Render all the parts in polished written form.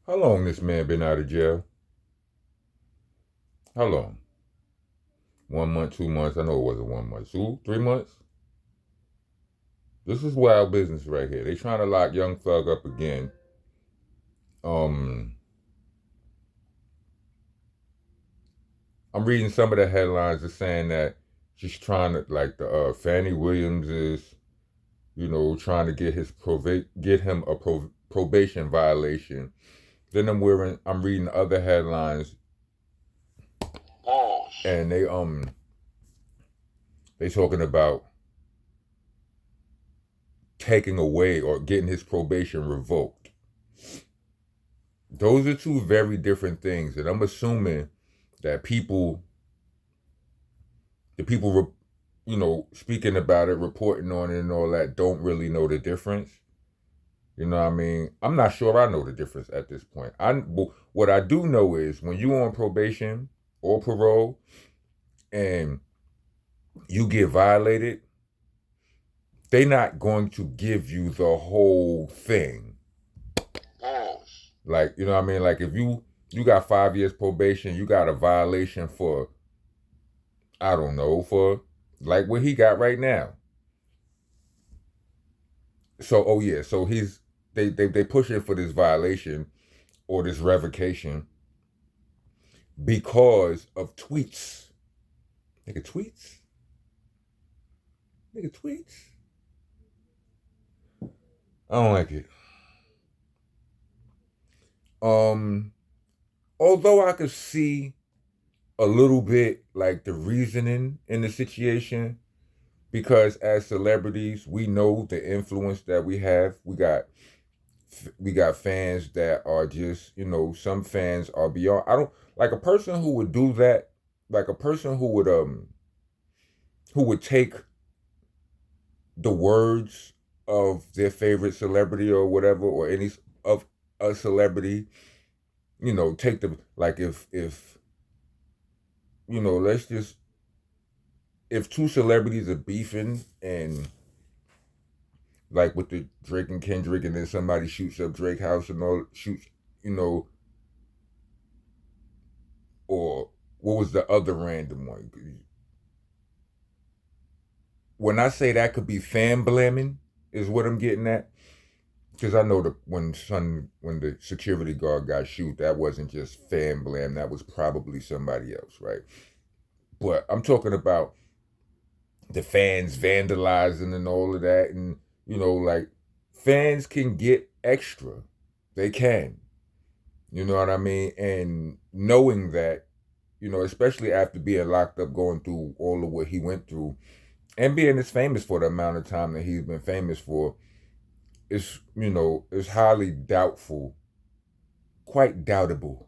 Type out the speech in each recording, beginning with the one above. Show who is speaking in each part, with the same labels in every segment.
Speaker 1: How long this man been out of jail? How long? 1 month, 2 months? I know it wasn't 1 month. 3 months? This is wild business right here. They trying to lock Young Thug up again. Um, I'm reading some of the headlines that's saying that she's trying to, like, the Fannie Williams is, trying to get him a probation violation. Then I'm reading other headlines, and they talking about taking away or getting his probation revoked. Those are two very different things, and I'm assuming that the people, speaking about it, reporting on it, and all that, don't really know the difference. You know what I mean? I'm not sure I know the difference at this point. What I do know is when you on probation or parole and you get violated, they're not going to give you the whole thing. Like, you know what I mean? Like if you got 5 years probation, you got a violation for, I don't know, for like what he got right now. So, oh yeah, so they pushing for this violation or this revocation because of tweets. Nigga tweets? Nigga tweets? I don't like it. Although I could see a little bit like the reasoning in the situation, because as celebrities, we know the influence that we have. We got fans that are just, some fans are beyond. I don't like a person who would do that, like a person who would take the words of their favorite celebrity or whatever, or any of a celebrity, take the, like if let's just, if two celebrities are beefing and like with the Drake and Kendrick, and then somebody shoots up Drake house and all shoots, or what was the other random one? When I say that could be fan blaming, is what I'm getting at. Because I know when the security guard got shoot, that wasn't just fan blam. That was probably somebody else, right? But I'm talking about the fans vandalizing and all of that, and like fans can get extra. They can. You know what I mean? And knowing that, especially after being locked up, going through all of what he went through, and being as famous for the amount of time that he's been famous for, it's highly doubtful, quite doubtable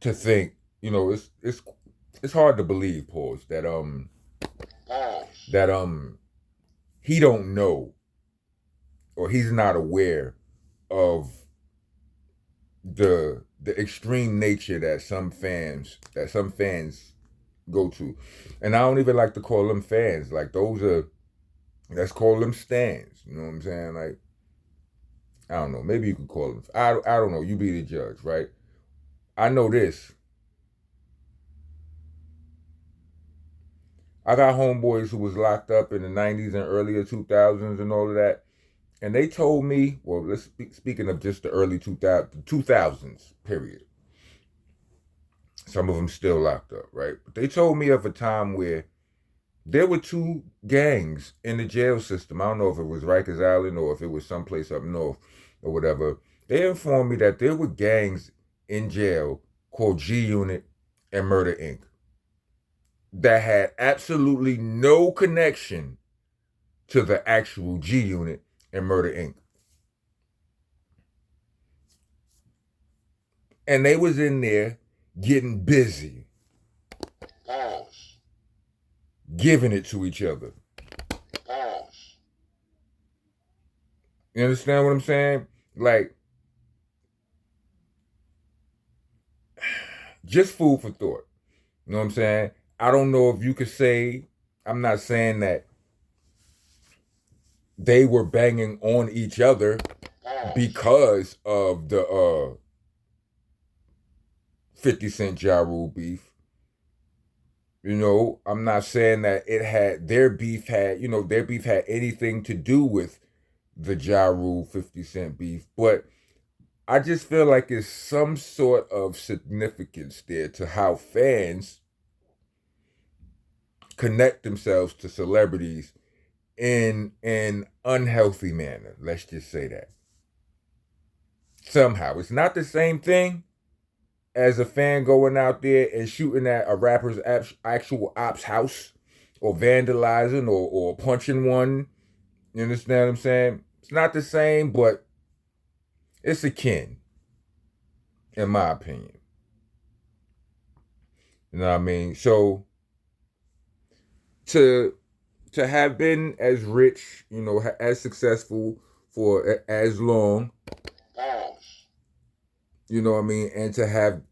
Speaker 1: to think, it's hard to believe, pause, that he don't know, or he's not aware of the extreme nature that some fans go to. And I don't even like to call them fans. Like let's call them stands. You know what I'm saying? Like, I don't know. Maybe you could call them. I don't know. You be the judge, right? I know this. I got homeboys who was locked up in the 90s and earlier 2000s and all of that. And they told me, well, speaking of just the early 2000s period. Some of them still locked up, right? But they told me of a time where there were two gangs in the jail system. I don't know if it was Rikers Island or if it was someplace up north or whatever. They informed me that there were gangs in jail called G Unit and Murder Inc. that had absolutely no connection to the actual G Unit and Murder Inc. And they was in there getting busy, giving it to each other. You understand what I'm saying? Like, just food for thought. You know what I'm saying? I don't know if you could say, I'm not saying that they were banging on each other. because of the 50 Cent Ja Rule beef. I'm not saying that their beef had anything to do with the Ja Rule 50 Cent beef, but I just feel like it's some sort of significance there to how fans connect themselves to celebrities in an unhealthy manner. Let's just say that. Somehow. It's not the same thing as a fan going out there and shooting at a rapper's actual ops house or vandalizing or punching one. You understand what I'm saying? It's not the same, but it's akin, in my opinion. You know what I mean? So to have been as rich, as successful for as long, you know what I mean, and to have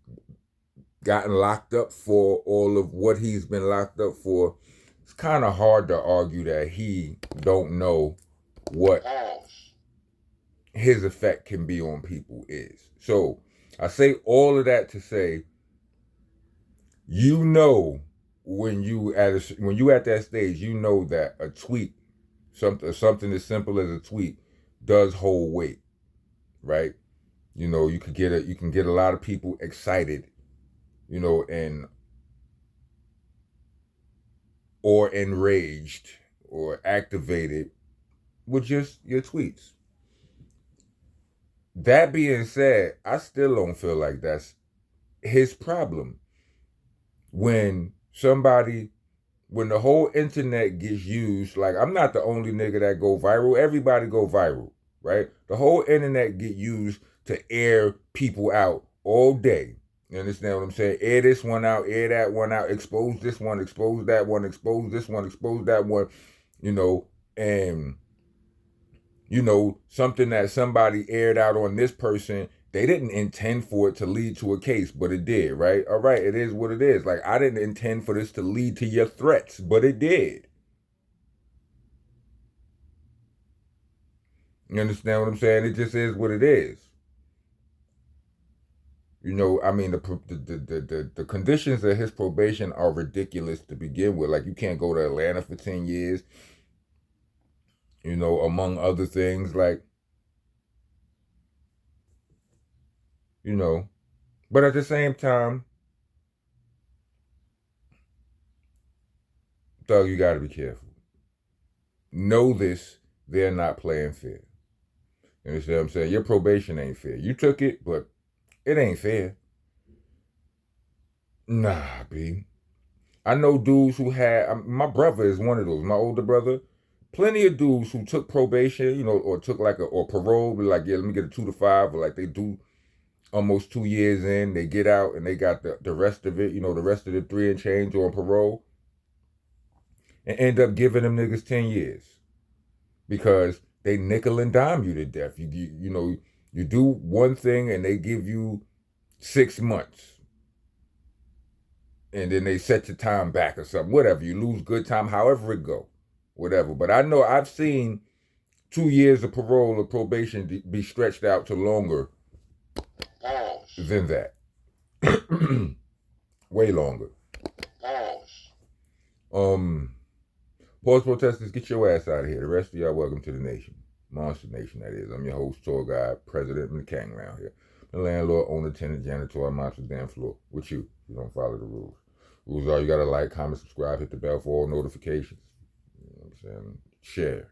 Speaker 1: gotten locked up for all of what he's been locked up for, it's kind of hard to argue that he don't know what his effect can be on people is. So I say all of that to say, when you at that stage, that a tweet, something as simple as a tweet, does hold weight, right? You can get a lot of people excited, and or enraged or activated with just your tweets. That being said, I still don't feel like that's his problem. When the whole internet gets used, like, I'm not the only nigga that go viral. Everybody go viral, right? The whole internet get used to air people out all day. You understand what I'm saying? Air this one out, air that one out, expose this one, expose that one, expose this one, expose that one, and something that somebody aired out on this person, they didn't intend for it to lead to a case, but it did, right? All right, it is what it is. Like, I didn't intend for this to lead to your threats, but it did. You understand what I'm saying? It just is what it is. I mean, the conditions of his probation are ridiculous to begin with. Like, you can't go to Atlanta for 10 years, among other things. Like, but at the same time, Thug, you got to be careful. Know this, they're not playing fair. You understand what I'm saying? Your probation ain't fair. You took it, but it ain't fair. Nah, B. I know dudes who my brother is one of those, my older brother. Plenty of dudes who took probation, or took or parole, be like, yeah, let me get a 2 to 5, or like they do almost 2 years in, they get out and they got the rest of it, the rest of the 3 and change on parole, and end up giving them niggas 10 years because they nickel and dime you to death. You do one thing and they give you 6 months. And then they set your time back or something. Whatever. You lose good time, however it go. Whatever. But I know I've seen 2 years of parole or probation be stretched out to longer than that. Way longer. Pause protesters, get your ass out of here. The rest of y'all, welcome to the nation. Monster Nation, that is. I'm your host, tour guide, president, and the king around here. The landlord, owner, tenant, janitor, monster damn floor. With you don't follow the rules. Rules are you gotta like, comment, subscribe, hit the bell for all notifications. You know what I'm saying? Share.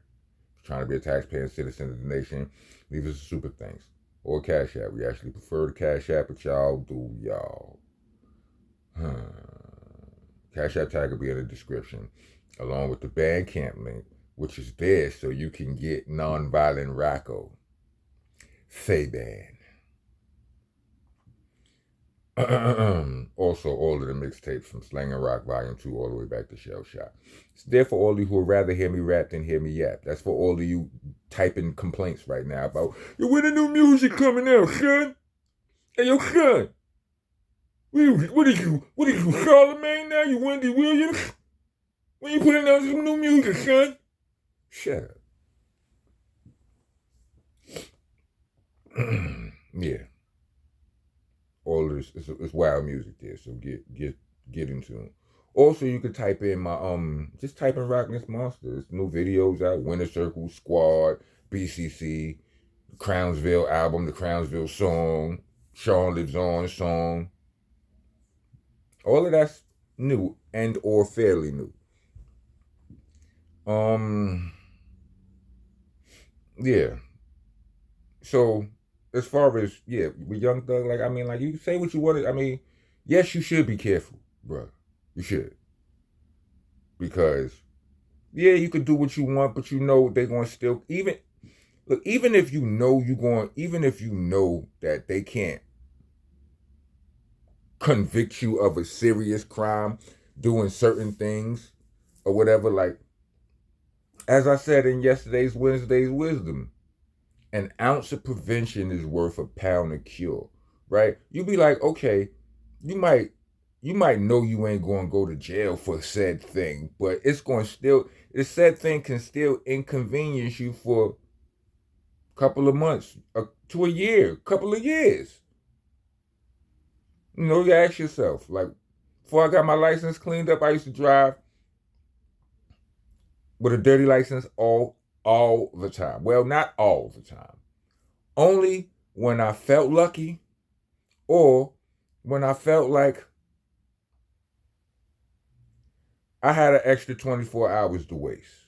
Speaker 1: Trying to be a taxpaying citizen of the nation, leave us a super thanks. Or Cash App. We actually prefer the Cash App, but y'all do y'all. Cash App tag will be in the description, along with the Bandcamp link, which is there so you can get Nonviolent Rocco. Faban. Also, all of the mixtapes from Slang and Rock Volume 2 all the way back to Shell Shock. It's there for all of you who would rather hear me rap than hear me yap. That's for all of you typing complaints right now about, yo, when the new music coming out, son? Hey, yo, son. What are you, Charlemagne now? You Wendy Williams? When you putting out some new music, son? Shut up. Yeah, all of this it's wild music there. So get into it. Also, you could type in my just type in Rockness Monster. There's new videos out. Winter Circle, Squad, BCC, Crownsville album, the Crownsville song, Sean Lives On song. All of that's new and or fairly new. Um, yeah. So as far as with Young Thug, like I mean, like you say what you want. I mean, yes, you should be careful, bro. You should because you could do what you want, but you know they're gonna still even if you know even if you know that they can't convict you of a serious crime doing certain things or whatever. Like as I said in yesterday's Wednesday's wisdom, an ounce of prevention is worth a pound of cure, right? You be like, okay, you might know you ain't going to go to jail for said thing, but it's going to still the said thing can still inconvenience you for a couple of months to a year, couple of years. You know, you ask yourself, like, before I got my license cleaned up, I used to drive with a dirty license all the time. Well, not all the time. Only when I felt lucky or when I felt like I had an extra 24 hours to waste.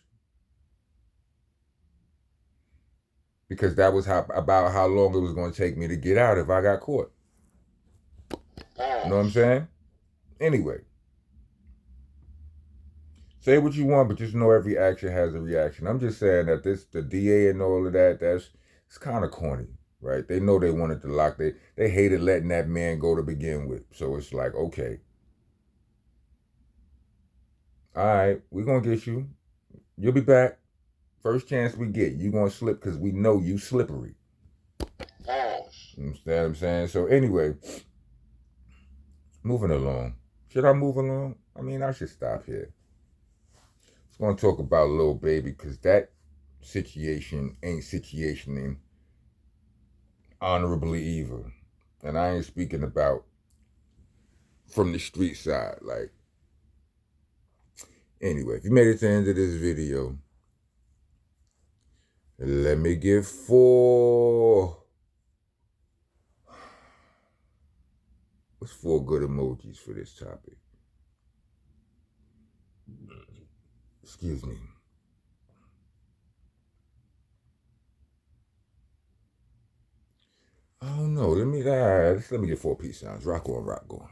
Speaker 1: Because that was about how long it was going to take me to get out if I got caught. You know what I'm saying? Anyway, say what you want, but just know every action has a reaction. I'm just saying that the DA and all of that, it's kind of corny, right? They know they wanted to lock, they hated letting that man go to begin with. So it's like, okay, all right, we're going to get you. You'll be back. First chance we get, you're going to slip because we know you slippery. You understand what I'm saying? So anyway, moving along. Should I move along? I mean, I should stop here. I was going to talk about Lil Baby because that situation ain't situationing honorably either. And I ain't speaking about from the street side. Like, anyway, if you made it to the end of this video, let me give 4. What's 4 good emojis for this topic? Excuse me. I don't know. Let me get 4 peace signs. Rock on, rock on.